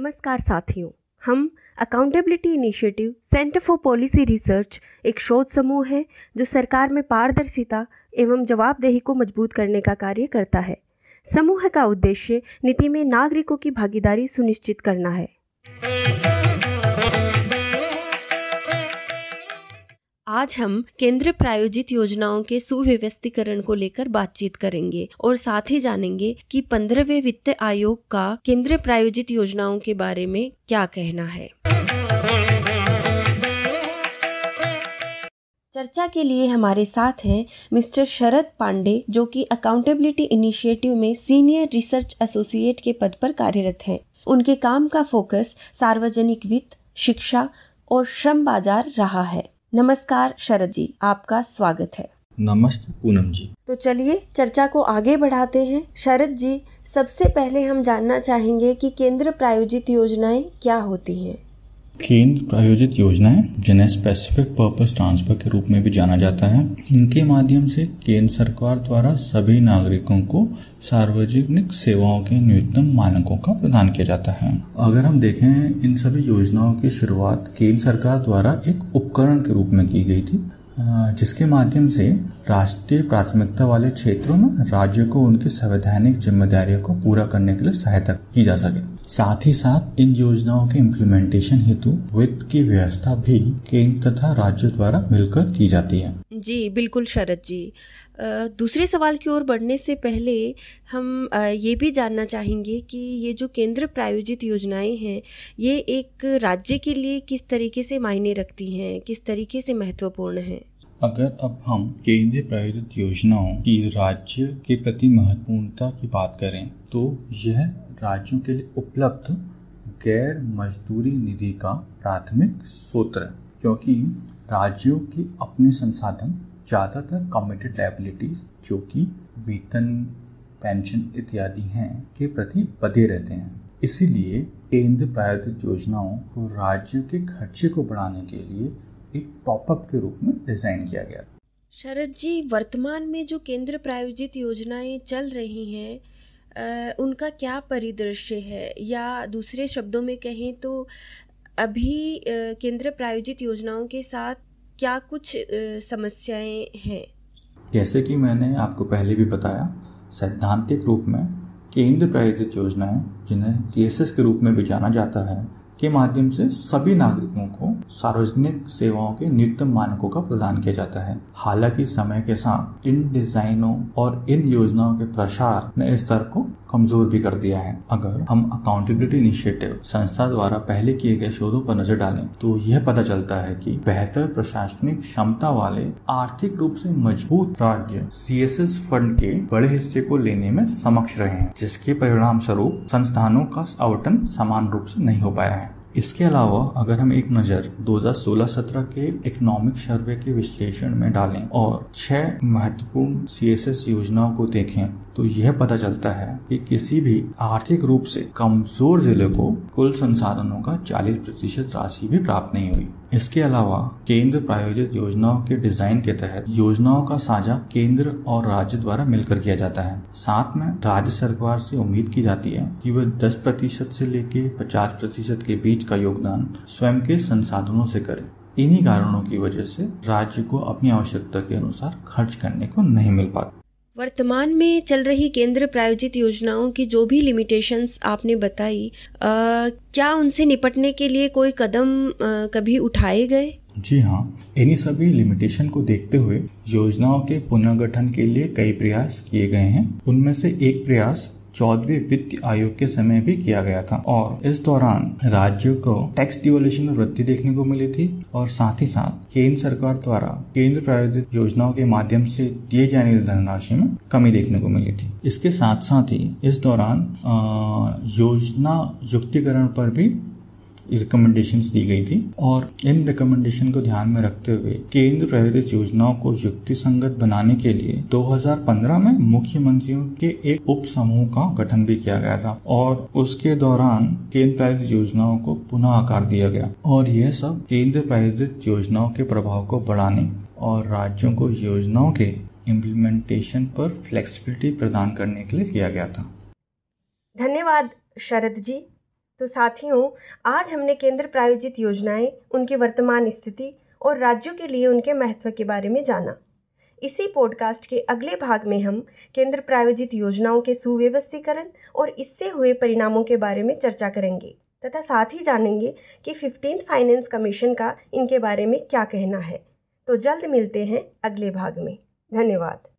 नमस्कार साथियों, हम accountability initiative centre for policy research एक शोध समूह है जो सरकार में पारदर्शिता एवं जवाबदेही को मजबूत करने का कार्य करता है। समूह का उद्देश्य नीति में नागरिकों की भागीदारी सुनिश्चित करना है। आज हम केंद्र प्रायोजित योजनाओं के सुव्यवस्थीकरण को लेकर बातचीत करेंगे और साथ ही जानेंगे कि 15वें वित्त आयोग का केंद्र प्रायोजित योजनाओं के बारे में क्या कहना है। चर्चा के लिए हमारे साथ हैं मिस्टर शरद पांडे, जो कि अकाउंटेबिलिटी इनिशिएटिव में सीनियर रिसर्च एसोसिएट के पद पर कार्यरत हैं। उनके काम का फोकस सार्वजनिक वित्त, शिक्षा और श्रम बाजार रहा है। नमस्कार शरद जी, आपका स्वागत है। नमस्ते पूनम जी। तो चलिए चर्चा को आगे बढ़ाते हैं। शरद जी, सबसे पहले हम जानना चाहेंगे कि केंद्र प्रायोजित योजनाएं क्या होती हैं। केंद्र प्रायोजित योजनाएं, जिन्हें स्पेसिफिक पर्पस ट्रांसफर के रूप में भी जाना जाता है, इनके माध्यम से केंद्र सरकार द्वारा सभी नागरिकों को सार्वजनिक सेवाओं के न्यूनतम मानकों का प्रदान किया जाता है। अगर हम देखें, इन सभी योजनाओं की शुरुआत केंद्र सरकार द्वारा एक उपकरण के रूप में की गई थी, जिसके माध्यम से राष्ट्रीय प्राथमिकता वाले क्षेत्रों में राज्य को उनकी संवैधानिक जिम्मेदारियों को पूरा करने के लिए सहायता की जा सके। साथ ही साथ इन योजनाओं के इम्प्लीमेंटेशन हेतु वित्त की व्यवस्था भी केंद्र तथा राज्य द्वारा मिलकर की जाती है। जी बिल्कुल शरद जी। दूसरे सवाल की ओर बढ़ने से पहले हम ये भी जानना चाहेंगे कि ये जो केंद्र प्रायोजित योजनाएं हैं, ये एक राज्य के लिए किस तरीके से मायने रखती हैं, किस तरीके से महत्वपूर्ण हैं। अगर अब हम केंद्रीय प्रायोजित योजनाओं की राज्य के प्रति महत्वपूर्णता की बात करें, तो यह राज्यों के लिए उपलब्ध गैर मजदूरी निधि का प्राथमिक स्रोत है, क्योंकि राज्यों के अपने संसाधन ज्यादातर कमिटेड लायबिलिटीज, जो कि वेतन, पेंशन इत्यादि हैं, के प्रति बंधे रहते हैं। इसीलिए केंद्र प्रायोजित योजनाओं को राज्य के खर्चे को बढ़ाने के लिए एक टॉपअप के रूप में डिजाइन किया गया। शरद जी, वर्तमान में जो केंद्र प्रायोजित योजनाएं चल रही हैं, उनका क्या परिदृश्य है, या दूसरे शब्दों में कहें तो अभी केंद्र प्रायोजित योजनाओं के साथ क्या कुछ समस्याएं हैं। जैसे कि मैंने आपको पहले भी बताया, सैद्धांतिक रूप में केंद्र प्रायोजित योजनाएं, जिन्हें सीएसएस के रूप में भी जाना जाता है, के माध्यम से सभी नागरिकों को सार्वजनिक सेवाओं के न्यूनतम मानकों का प्रदान किया जाता है। हालांकि समय के साथ इन डिजाइनों और इन योजनाओं के प्रसार ने इस स्तर को कमजोर भी कर दिया है। अगर हम अकाउंटेबिलिटी इनिशिएटिव संस्था द्वारा पहले किए गए शोधों पर नजर डालें, तो यह पता चलता है कि बेहतर प्रशासनिक क्षमता वाले आर्थिक रूप से मजबूत राज्य सीएसएस फंड के बड़े हिस्से को लेने में समक्ष रहे हैं, जिसके परिणाम स्वरूप संस्थानों का आवंटन समान रूप से नहीं हो पाया है। इसके अलावा अगर हम एक नज़र 2016-17 के इकोनॉमिक सर्वे के विश्लेषण में डालें और 6 महत्वपूर्ण सीएसएस योजनाओं को देखें, तो यह पता चलता है कि किसी भी आर्थिक रूप से कमजोर जिले को कुल संसाधनों का 40% राशि भी प्राप्त नहीं हुई। इसके अलावा केंद्र प्रायोजित योजनाओं के डिजाइन के तहत योजनाओं का साझा केंद्र और राज्य द्वारा मिलकर किया जाता है। साथ में राज्य सरकार से उम्मीद की जाती है कि वह 10% से लेकर 50% के बीच का योगदान स्वयं के संसाधनों से करे। इन्हीं कारणों की वजह से राज्य को अपनी आवश्यकता के अनुसार खर्च करने को नहीं मिल पाता। वर्तमान में चल रही केंद्र प्रायोजित योजनाओं की जो भी लिमिटेशंस आपने बताई, क्या उनसे निपटने के लिए कोई कदम कभी उठाए गए? जी हाँ, इन्हीं सभी लिमिटेशन को देखते हुए योजनाओं के पुनर्गठन के लिए कई प्रयास किए गए हैं। उनमें से एक प्रयास 14वें वित्त आयोग के समय भी किया गया था, और इस दौरान राज्यों को टैक्स डिवोल्यूशन में वृद्धि देखने को मिली थी, और साथ ही साथ केंद्र सरकार द्वारा केंद्र प्रायोजित योजनाओं के माध्यम से दिए जाने वाली धनराशि में कमी देखने को मिली थी। इसके साथ साथ ही इस दौरान योजना युक्तिकरण पर भी रिकमेंडेशंस दी गई थी, और इन रिकमेंडेशन को ध्यान में रखते हुए केंद्र प्रायोजित योजनाओं को युक्ति संगत बनाने के लिए 2015 में मुख्यमंत्रियों के एक उप समूह का गठन भी किया गया था, और उसके दौरान केंद्र प्रायोजित योजनाओं को पुनः आकार दिया गया, और यह सब केंद्र प्रायोजित योजनाओं के प्रभाव को बढ़ाने और राज्यों को योजनाओं के इम्प्लीमेंटेशन पर फ्लेक्सिबिलिटी प्रदान करने के लिए किया गया था। धन्यवाद शरद जी। तो साथियों, आज हमने केंद्र प्रायोजित योजनाएं, उनकी वर्तमान स्थिति और राज्यों के लिए उनके महत्व के बारे में जाना। इसी पॉडकास्ट के अगले भाग में हम केंद्र प्रायोजित योजनाओं के सुव्यवस्थीकरण और इससे हुए परिणामों के बारे में चर्चा करेंगे तथा साथ ही जानेंगे कि 15th फाइनेंस कमीशन का इनके बारे में क्या कहना है। तो जल्द मिलते हैं अगले भाग में। धन्यवाद।